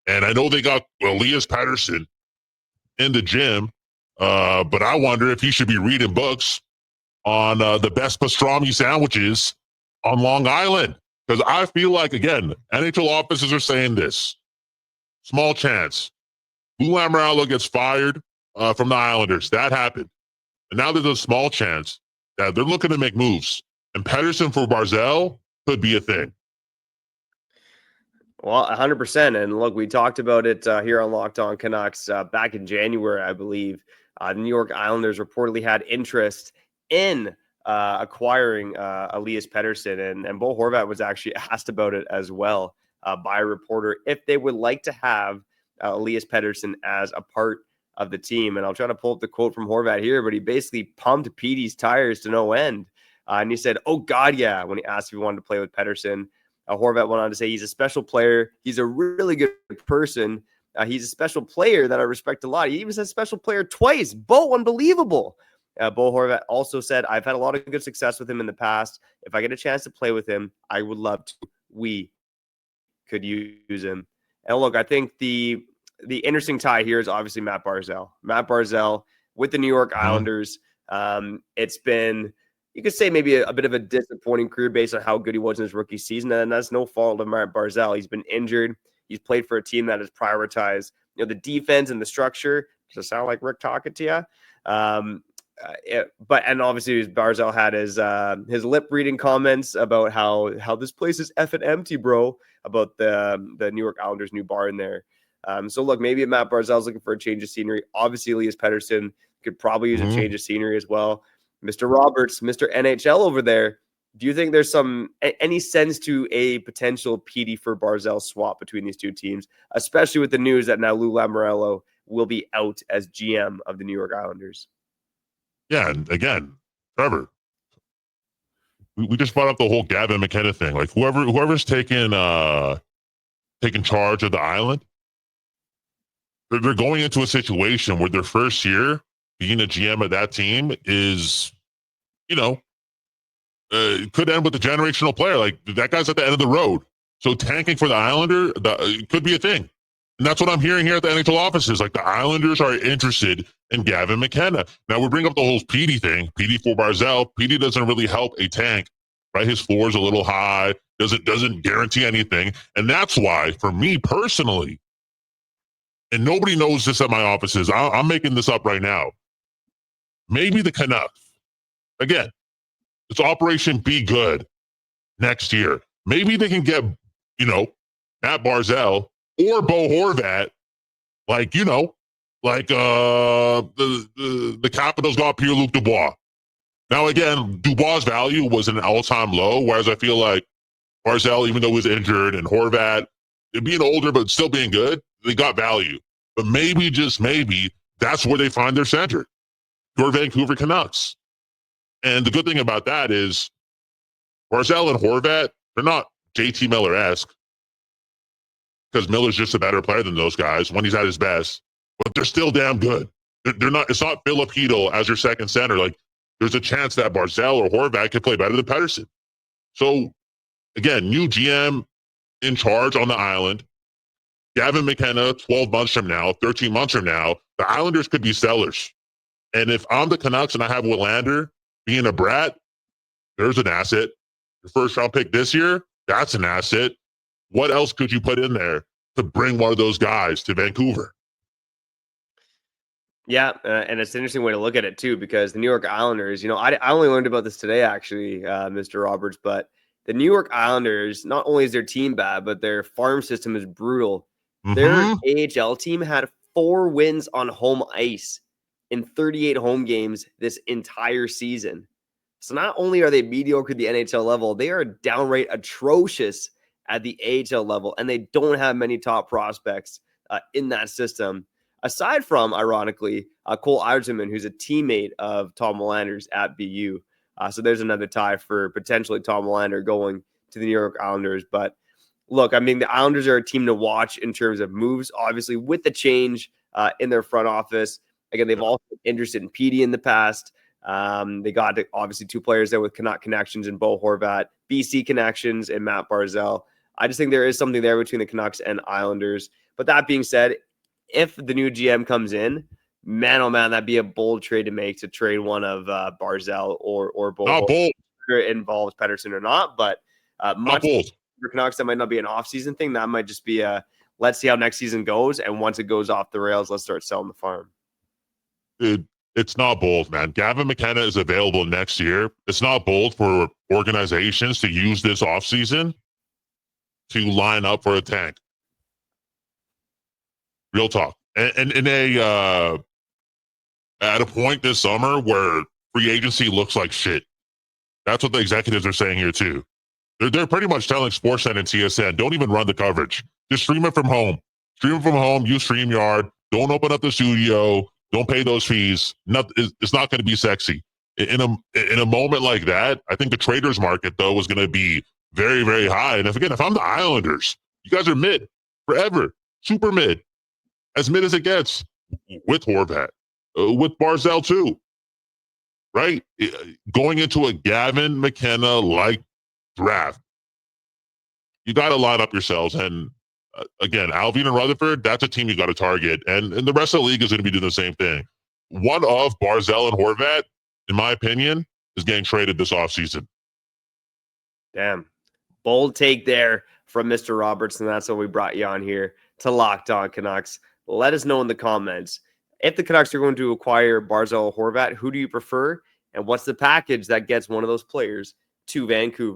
And I know they got Elias Pettersson in the gym, but I wonder if he should be reading books on the best pastrami sandwiches on Long Island. Because I feel like, again, NHL offices are saying this. Small chance. Lou Lamourello gets fired from the Islanders. That happened. And now there's a small chance that they're looking to make moves. And Pettersson for Barzal could be a thing. Well, 100%. And look, we talked about it here on Locked On Canucks back in January, I believe. The New York Islanders reportedly had interest in acquiring Elias Pettersson. And Bo Horvat was actually asked about it as well by a reporter if they would like to have Elias Pettersson as a part of the team. And I'll try to pull up the quote from Horvat here, but he basically pumped Petey's tires to no end. And he said, "Oh, God, yeah," when he asked if he wanted to play with Pettersson. Horvat went on to say he's a special player. He's a really good person. He's a special player that I respect a lot. He even said special player twice. Bo, unbelievable. Bo Horvat also said, "I've had a lot of good success with him in the past. If I get a chance to play with him, I would love to. We could use him." And look, I think the interesting tie here is obviously Mat Barzal. Mat Barzal with the New York Islanders. It's been, you could say, maybe a bit of a disappointing career based on how good he was in his rookie season. And that's no fault of Mat Barzal. He's been injured. He's played for a team that has prioritized, the defense and the structure. Does it sound like Rick talking to you? And obviously Barzal had his lip reading comments about how this place is effing empty, bro, about the New York Islanders' new bar in there. So look, maybe Mat Barzal's looking for a change of scenery. Obviously, Elias Pettersson could probably use a change of scenery as well. Mr. Roberts, Mr. NHL over there, do you think there's any sense to a potential Petey for Barzal swap between these two teams, especially with the news that now Lou Lamourello will be out as GM of the New York Islanders? Yeah, and again, Trevor, we just brought up the whole Gavin McKenna thing. Like whoever's taking charge of the island, they're going into a situation where their first year being a GM of that team is, could end with a generational player. Like that guy's at the end of the road. So tanking for the Islander could be a thing. And that's what I'm hearing here at the NHL offices. Like the Islanders are interested in Gavin McKenna. Now we bring up the whole Petey thing. Petey for Barzal. Petey doesn't really help a tank, right? His floor is a little high. Doesn't guarantee anything. And that's why, for me personally, and nobody knows this at my offices, I'm making this up right now. Maybe the Canucks, again, it's Operation Be Good next year. Maybe they can get, Mat Barzal or Bo Horvat, the Capitals got Pierre-Luc Dubois. Now, again, Dubois' value was an all-time low, whereas I feel like Barzal, even though he was injured, and Horvat, being older but still being good, they got value. But maybe, just maybe, that's where they find their center, your Vancouver Canucks. And the good thing about that is Barzal and Horvat, they're not JT Miller-esque, because Miller's just a better player than those guys when he's at his best, but they're still damn good. They're not. It's not Filipino as your second center. Like, there's a chance that Barzal or Horvat could play better than Pettersson. So, again, new GM in charge on the island. Gavin McKenna, 12 months from now, 13 months from now, the Islanders could be sellers. And if I'm the Canucks and I have Willander being a brat, there's an asset. The first round pick this year, that's an asset. What else could you put in there to bring one of those guys to Vancouver? Yeah, and it's an interesting way to look at it, too, because the New York Islanders, I only learned about this today, actually, Mr. Roberts, but the New York Islanders, not only is their team bad, but their farm system is brutal. Their AHL team had 4 wins on home ice in 38 home games this entire season. So not only are they mediocre at the NHL level, they are downright atrocious at the AHL level, and they don't have many top prospects in that system. Aside from, ironically, Cole Eiserman, who's a teammate of Tom Willander's at BU. So there's another tie for potentially Tom Willander going to the New York Islanders. But look, I mean, the Islanders are a team to watch in terms of moves, obviously, with the change in their front office. Again, they've also been interested in Petey in the past. They got, obviously, 2 players there with Canuck connections in Bo Horvat, BC connections, and Mat Barzal. I just think there is something there between the Canucks and Islanders. But that being said, if the new GM comes in, man, oh man, that'd be a bold trade to make, to trade one of Barzal or both. Not bold. Whether it involves Pettersson or not, but Not bold. for Canucks, that might not be an off-season thing. That might just be a let's see how next season goes, and once it goes off the rails, let's start selling the farm. It's not bold, man. Gavin McKenna is available next year. It's not bold for organizations to use this offseason to line up for a tank. Real talk. And in at a point this summer where free agency looks like shit. That's what the executives are saying here too. They're pretty much telling Sportsnet and TSN, don't even run the coverage. Just stream it from home. Stream it from home. Use StreamYard. Don't open up the studio. Don't pay those fees. It's not going to be sexy. In a moment like that, I think the traders market though was going to be very, very high. And if I'm the Islanders, you guys are mid forever, super mid, as mid as it gets with Horvat, with Barzal too, right? Going into a Gavin McKenna like draft, you got to line up yourselves. And again, Alvin and Rutherford, that's a team you got to target. And the rest of the league is going to be doing the same thing. One of Barzal and Horvat, in my opinion, is getting traded this offseason. Damn. Bold take there from Mr. Robertson. That's what we brought you on here to Locked On Canucks. Let us know in the comments. If the Canucks are going to acquire Barzal or Horvat, who do you prefer? And what's the package that gets one of those players to Vancouver?